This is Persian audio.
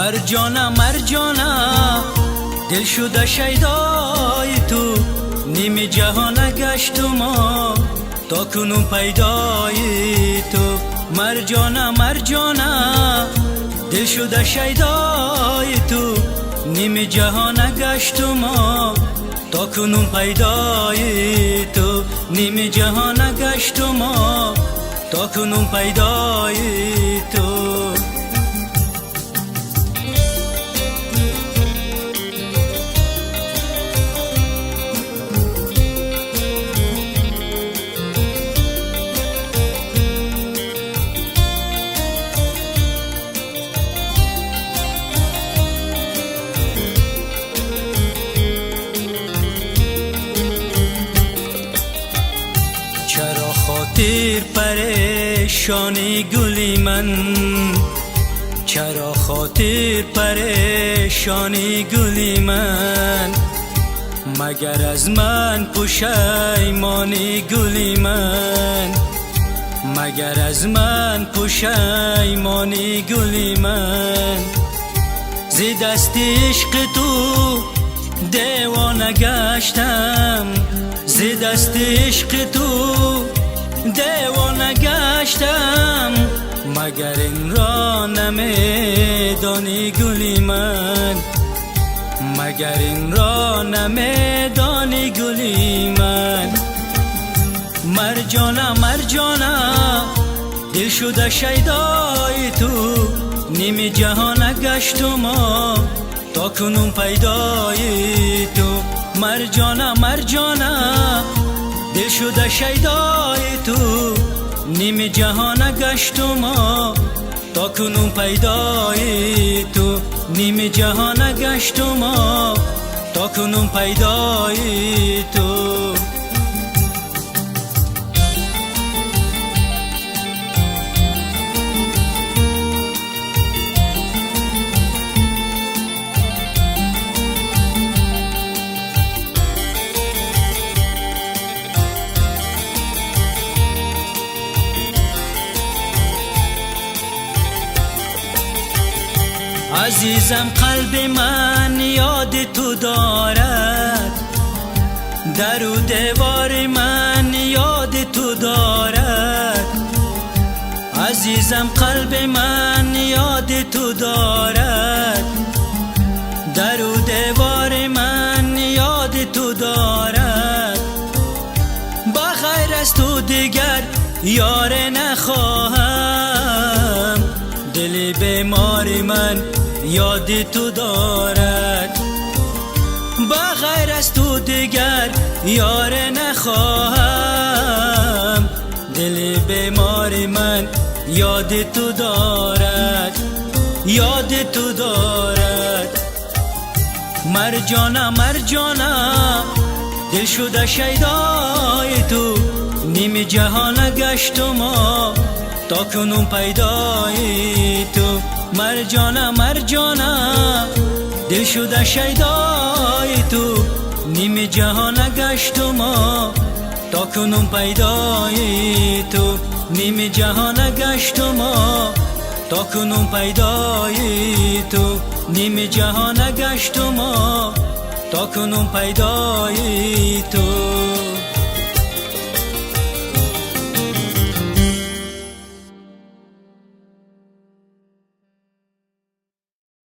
مرجانا مرجانا دل شده شیدای تو، نیم جهان گشتم تا کنون پیدای تو. مرجانا مرجانا دل شده شیدای تو، نیم جهان گشتم تا کنون پیدای تو. نیم جهان گشتم تا کنون پیدای تو. چرا خاطر پریشانی گلی من، چرا خاطر پریشانی گلی من، مگر از من پشیمانی گلی من، مگر از من پشیمانی گلی من. ز دست عشق تو دیوانه گشتم، ز دست عشق تو دیوانه گشتم، مگر این را نمیدانی گلی من، مگر این را نمیدانی گلی من. مرجانا مرجانا دل شده شیدای تو، نیم جهان گشتم تا کنون پیدای تو. مرجانا مرجانا دل شده شیدای تو، نیم جهان گشتم تا کنون پیدای تو. نیم جهان گشتم تا کنون پیدای تو. عزیزم قلب من یاد تو دارد، در و دیوار من یاد تو دارد. عزیزم قلب من یاد تو دارد، در و دیوار من یاد تو دارد. بغیر از تو دیگر یار نخواهم، دل بیمار من یاد تو دارد. بغیر از تو دیگر یار نخواهم، دل بیمار من یاد تو دارد، یاد تو دارد. مرجانا مرجانا دل شده شیدای تو، نیم جهان گشتم تا کنون پیدای تو. مرجانا مرجانا دل شده شیدای تو، نیم جهان گشتم تا کنون پیدای تو. نیم جهان گشتم تا کنون پیدای تو. نیم جهان گشتم تا کنون پیدای تو.